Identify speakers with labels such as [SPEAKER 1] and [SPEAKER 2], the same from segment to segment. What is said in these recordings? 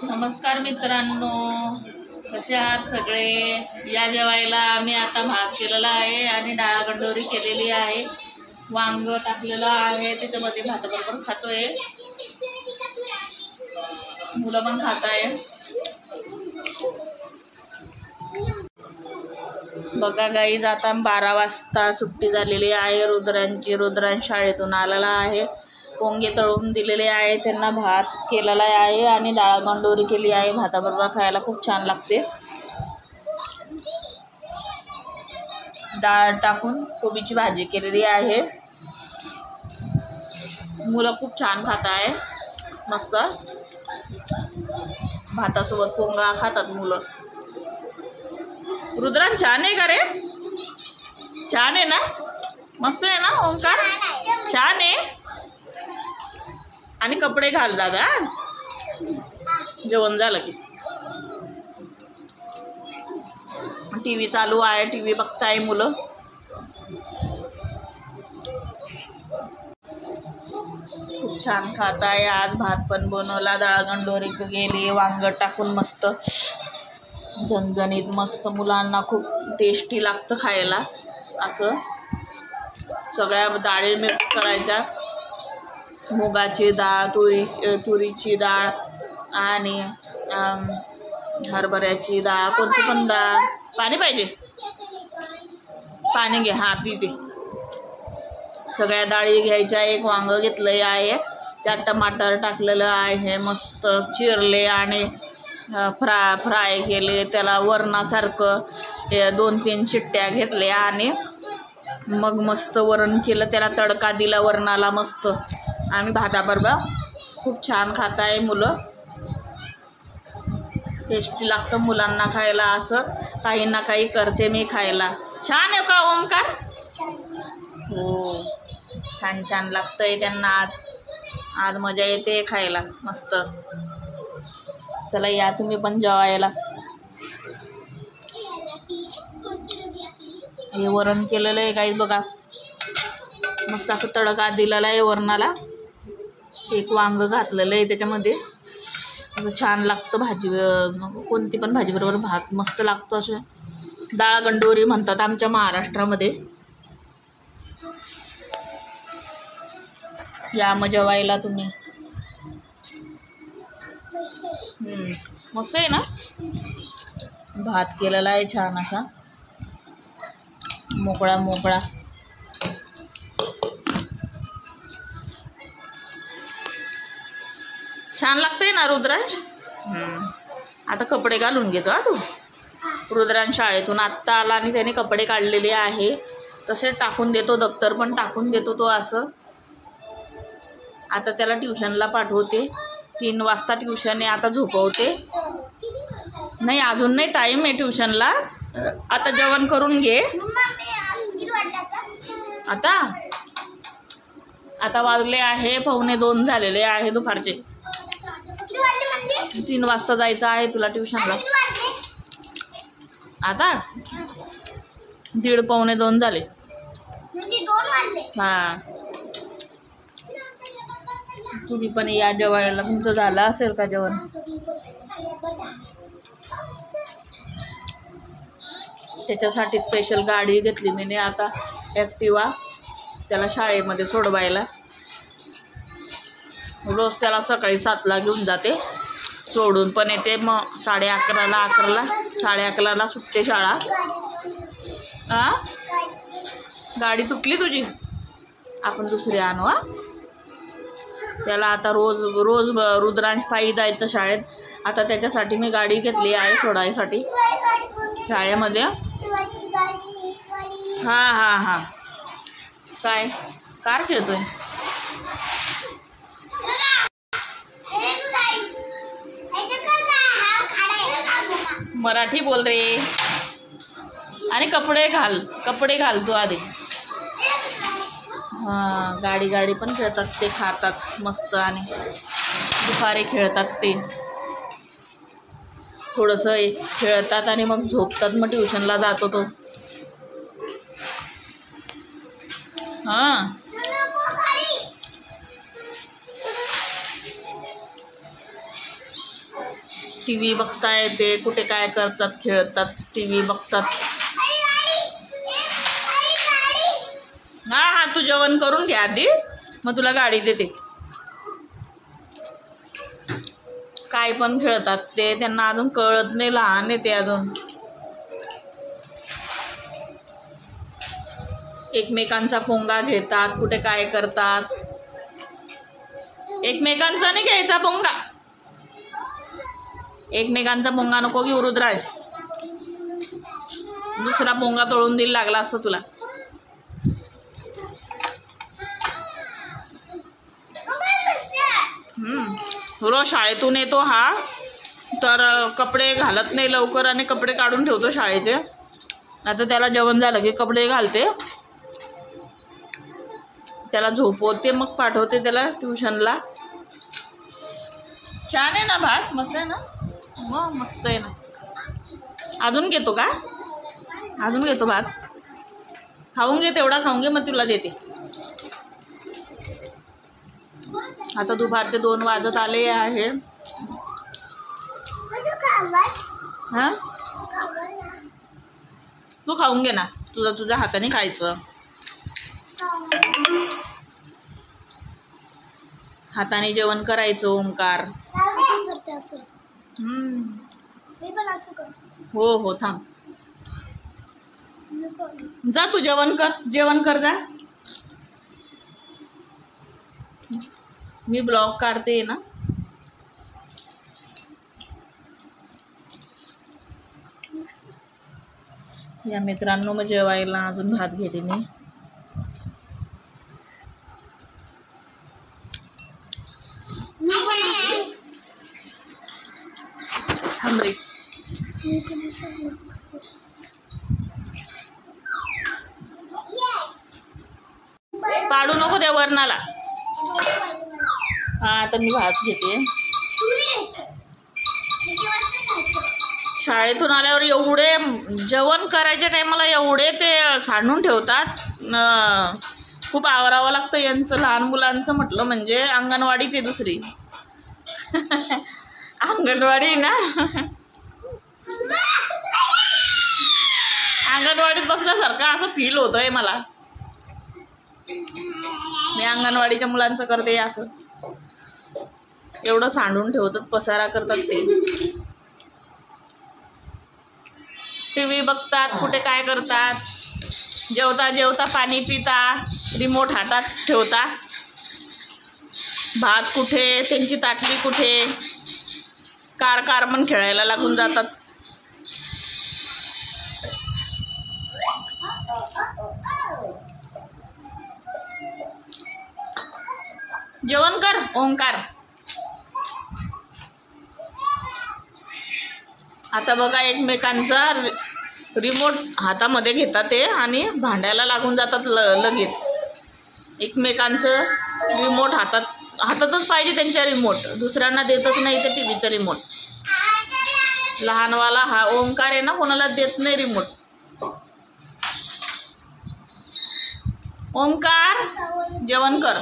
[SPEAKER 1] नमस्कार मित्रांनो, कसे आहात सगळे? या जेवायला आम्ही आता भात केलेला आहे आणि डाळ गंडोरी केलेली आहे, वांग टाकलेलं आहे, त्याच्यामध्ये भाताबरोबर खातोय, मुलं पण खात आहे। बघा गाईज, आता 12 वाजता सुट्टी झालेली आहे रुद्रांची। रुद्रांश शाळेतून आलेला आहे, पोंगे तळून दिलेले आहे, त्यांना भात केलेला आहे आणि डाळ गंडोरी केली आहे, भाताबरोबर खायला खूप छान लागते। डाळ टाकून कोबीची भाजी केलेली आहे, मुलं खूप छान खात आहे, मस्त भातासोबत पोंगा खातात मुलं। रुद्रान छान आहे का रे? छान आहे ना? मस्त आहे ना ओंकार? छान आहे। आणि कपडे घाल दादा, जेवण झालं की। टीव्ही चालू आहे, टीव्ही बघताय मुलं। खूप छान खात आहे। आज भात पण बनवला, डाळ गंडोरी गेली, वांग टाकून मस्त झणझणीत मस्त, मुलांना खूप टेस्टी लागतं खायला। असं सगळ्या डाळी मिक्स करायच्या, मुगाची डाळ, तुरीची डाळ आणि हरभऱ्याची डाळ, कोणती पण डाळ। पाणी पाहिजे? पाणी घे, हा पी। सगळ्या डाळी घ्यायच्या, एक वांग घेतलं आहे, त्यात टमाटर टाकलेलं आहे, मस्त चिरले आणि फ्राय केले, त्याला वरणासारखं 2-3 शिट्ट्या घेतल्या आणि मग मस्त वरण केलं, त्याला तडका दिला वरणाला मस्त। आम्ही भाताबरोबर खूप छान खात आहे मुलं, टेस्टी लागतं मुलांना खायला। असं काही ना काही करते मी खायला। छान आहे का ओंकार? हो, छान छान लागतंय त्यांना। आज मजा येते खायला मस्त। चला या तुम्ही पण जेवायला। हे वरण केलेलं आहे काही बघा, मस्त असं तडका दिलेला आहे वरणाला, एक वांग घातलेलं आहे त्याच्यामध्ये, छान लागतं भाजी। कोणती पण भाजी बरोबर भात मस्त लागतो। असे डाळ गंडोरी म्हणतात आमच्या महाराष्ट्रामध्ये। या मग जेवायला तुम्ही। मस्त आहे ना? भात केलेला आहे छान असा, मोकळा मोकळा। छान लागतंय ना रुद्रांश? आता कपडे घालून घेतो हा तू। रुद्रांश शाळेतून आत्ता आला आणि त्याने कपडे काढलेले आहे, तसे टाकून देतो, दप्तर पण टाकून देतो तो असं। आता त्याला ट्युशनला पाठवते, 3 वाजता ट्युशन आहे, आता झोपवते। नाही अजून नाही टाईम आहे ट्युशनला, आता जेवण करून घे। आता वाजले आहे 1:45 झालेले आहे दुपारचे। 3 वाजता जायचं आहे तुला ट्युशनला। आता 1:30-1:45 झाले। हा, तुम्ही पण या जेवायला। तुमचं झालं असेल का जेवण? त्याच्यासाठी स्पेशल गाडी घेतली मी आता, ॲक्टिवा, त्याला शाळेमध्ये सोडवायला। रोज त्याला सकाळी 7ला घेऊन जाते, सोडून पण येते, मग 11:30ला 11:30ला सुटते शाळा। गाडी तुटली तुझी? आपण दुसरी आणू। त्याला आता रोज रुद्रांश पायी जायचं शाळेत, आता त्याच्यासाठी मी गाडी घेतली आहे सोडायसाठी शाळेमध्ये। हा काय कार खेळतोय? मराठी बोल रे, आणि कपडे घाल तू आधी। गाडी पण खेळतात ते, खातात मस्त, आणि दुपारी खेळतात ते, थोडंसं खेळतात आणि मग झोपतात, मग ट्युशनला जातो तो। टी व्ही बघता येते, कुठे काय करतात, खेळतात, टी व्ही बघतात. हा तू जेवण करून घे आधी, मग तुला गाडी देते. काय पण खेळतात ते, त्यांना अजून कळत नाही, लहान आहे ते अजून. एकमेकांचा पोंगा घेतात, कुठे काय करतात. एकमेकांचा नाही घ्यायचा पोंगा, एकमेकांचा पोंगा नको घेऊ रुद्राज. दुसरा पोंगा तळून दिला लागला असतं तुला. रोज शाळेतून येतो हा, तर कपडे घालत नाही लवकर आणि कपडे काढून ठेवतो शाळेचे. आता त्याला जेवण झालं की कपडे घालते, त्याला झोपवते, मग पाठवते त्याला ट्युशनला. छान आहे ना भात, मस्त आहे ना, मग मस्त आहे ना. अजून घेतो का? अजून घेतो भात, खाऊन घे, तेवढा खाऊन घे, मग तुला देते. आता दुपारचे 2 वाजत आले आहे. हा तू खाऊन घे ना, तुझ्या हाताने खायचं, हाताने जेवण करायचं. ओंकार हो थांब, जा तू जेवण कर जा. मी ब्लॉग काढते ना. या मित्रांनो, मग जेवायला अजून भात घेते मी. थांब रे, पाडू नको त्या वरणाला. हा आता मी भात घेते. शाळेतून आल्यावर एवढे जेवण करायच्या टायमाला एवढे ते सांडून ठेवतात. खूप आवरावं लागतं यांचं, लहान मुलांचं म्हटलं म्हणजे. अंगणवाडीच आहे दुसरी. अंगणवाडी ना, अंगणवाडीत बसल्यासारखं असं फील होतंय मला. मी अंगणवाडीच्या मुलांचं करते असं. एवढं सांडून ठेवतात, पसारा करतात ते. टी व्ही बघतात, कुठे काय करतात, जेवता पाणी पिता, रिमोट हातात ठेवता. भात कुठे, त्यांची ताटली कुठे, कार पण खेळायला लागून जातात. जेवण कर ओंकार. आता बघा, एकमेकांचा रिमोट हातामध्ये घेतात ते आणि भांड्याला लागून जातात लगेच. एकमेकांचं रिमोट हातातच पाहिजे त्यांच्या. रिमोट दुसऱ्यांना देतच नाही ते टीव्हीचं रिमोट. लहानवाला हा ओंकार आहे ना, कोणाला देत नाही रिमोट. ओंकार जेवण कर.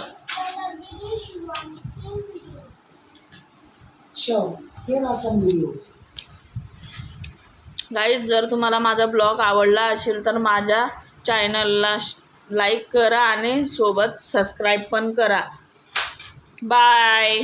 [SPEAKER 1] गाईज, जर तुम्हाला माझा ब्लॉग आवडला असेल तर माझ्या चॅनलला लाईक करा आणि सोबत सबस्क्राईब पण करा. बाय.